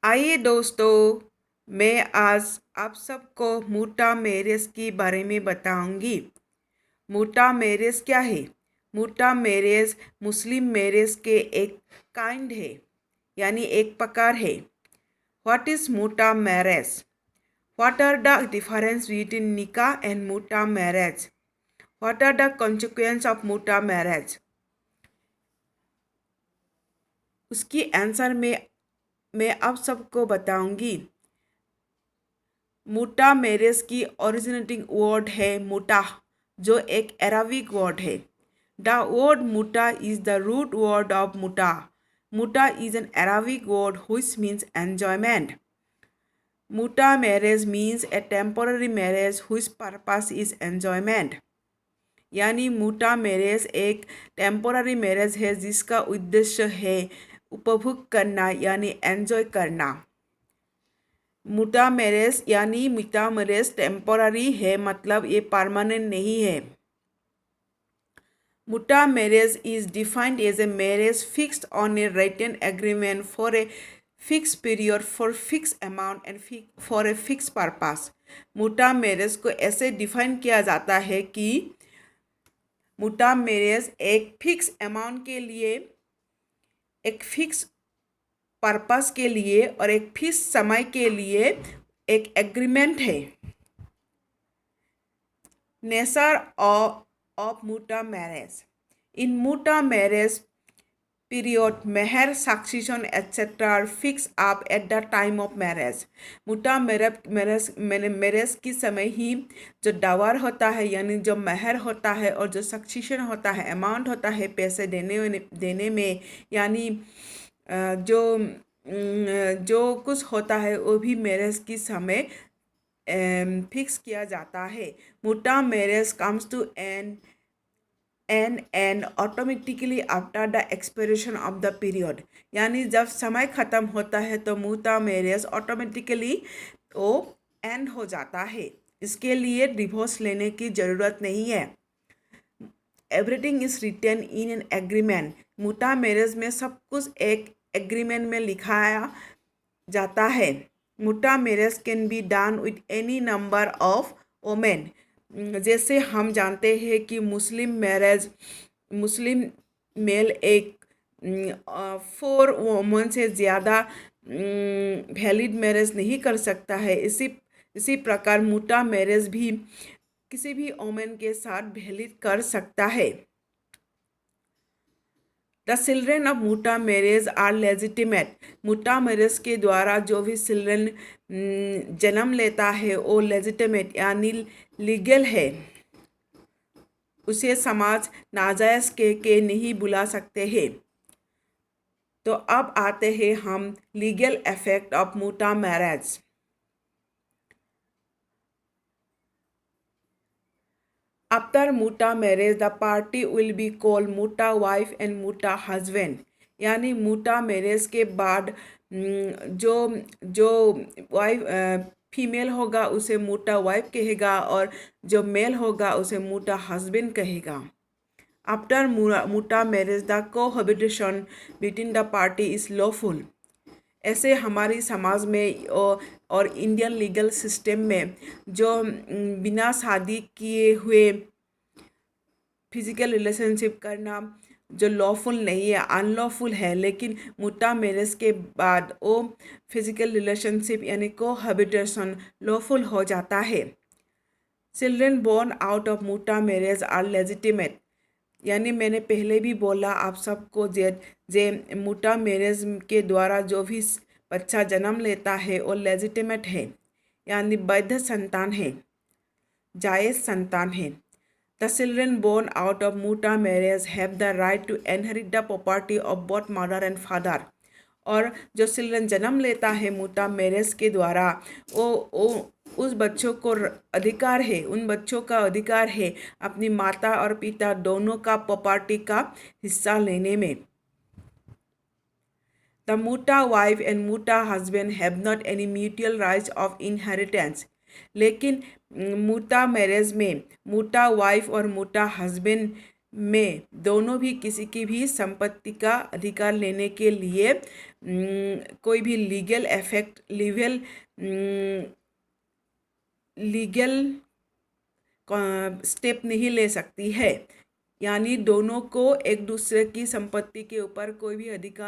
आइए दोस्तों, मैं आज आप सबको मुटा मैरिज के बारे में बताऊंगी। मुटा मैरिज क्या है? मुटा मैरिज मुस्लिम मैरिज के एक काइंड है, यानी एक प्रकार है। What is muta marriage? What are the difference between nikah and muta marriage? What are the consequence of muta marriage? उसकी आंसर में मैं आप सबको बताऊंगी। मुटा मैरिज की ओरिजिनेटिंग वर्ड है मुटा, जो एक अरबिक वर्ड है। The word muta is the root word of muta. Muta is an Arabic word which means enjoyment. Muta marriage means a temporary marriage whose purpose is enjoyment. यानी मुटा marriage एक temporary marriage है जिसका उद्देश्य है उपभोग करना, यानी एंजॉय करना। मुटा मैरिज टेम्पोररी है, मतलब ये परमानेंट नहीं है। Muta marriage is defined as a marriage fixed on a written agreement for a fix period for fix amount and for a fix purpose. मुटा मैरिज को ऐसे डिफाइन किया जाता है कि मुटा मैरिज एक फिक्स अमाउंट के लिए, एक फिक्स पर्पस के लिए और एक फिक्स समय के लिए एक एग्रीमेंट है। Nature of muta marriage. In muta marriage period, meher, succession, etc. are fixed up at the time of marriage. मुटा मैरिज की समय ही जो डावर होता है, यानी जो मेहर होता है, और जो सक्सेशन होता है, अमाउंट होता है पैसे देने में, यानी जो कुछ होता है वो भी मैरिज की समय फिक्स किया जाता है। Muta marriage comes to end automatically after the expiration of the period. यानी जब समय ख़त्म होता है तो मुता मैरिज ऑटोमेटिकली वो एंड हो जाता है। इसके लिए डिवोर्स लेने की ज़रूरत नहीं है। Everything is written in an agreement. मुता मैरिज में सब कुछ एक एग्रीमेंट में लिखाया जाता है। Muta marriage can be done with any number of women. जैसे हम जानते हैं कि मुस्लिम मेल एक 4 वोमन से ज़्यादा वैलिड मैरिज नहीं कर सकता है। इसी प्रकार मुटा मैरिज भी किसी भी वोमेन के साथ वैलिड कर सकता है। The children of muta marriage are legitimate. मुटा मैरिज के द्वारा जो भी चिल्ड्रेन जन्म लेता है वो लेजिटिमेट यानी लीगल है। उसे समाज नाजायज़ के नहीं बुला सकते हैं। तो अब आते हैं हम legal effect of muta marriage. After muta marriage the party will be called muta wife and muta husband. यानी मुटा मैरिज के बाद जो वाइफ फीमेल होगा उसे मुटा वाइफ कहेगा, और जो मेल होगा उसे मुटा हस्बैंड कहेगा। After muta marriage the cohabitation between the party is lawful. ऐसे हमारी समाज में और इंडियन लीगल सिस्टम में जो बिना शादी किए हुए फिजिकल रिलेशनशिप करना जो लॉफुल नहीं है, अनलॉफुल है, लेकिन मुटा मैरिज के बाद वो फिजिकल रिलेशनशिप यानी कोहैबिटेशन लॉफुल हो जाता है। Children born out of muta marriage are legitimate. यानी मैंने पहले भी बोला आप सबको जे मुटा मैरिज के द्वारा जो भी बच्चा जन्म लेता है वो लेजिटिमेट है, यानी वैध संतान है, जायज़ संतान है। The children born out of muta marriage have the right to inherit the property of both mother and father. और जो चिल्ड्रन जन्म लेता है मुटा मैरिज के द्वारा वो उस बच्चों को अधिकार है, उन बच्चों का अधिकार है अपनी माता और पिता दोनों का प्रॉपर्टी का हिस्सा लेने में। The muta wife and muta husband have not any mutual rights of inheritance. लेकिन मुटा मैरिज में मुटा वाइफ और मुटा हस्बैंड में दोनों भी किसी की भी संपत्ति का अधिकार लेने के लिए कोई भी लीगल स्टेप नहीं ले सकती है। यानी दोनों को एक दूसरे की संपत्ति के ऊपर कोई भी अधिकार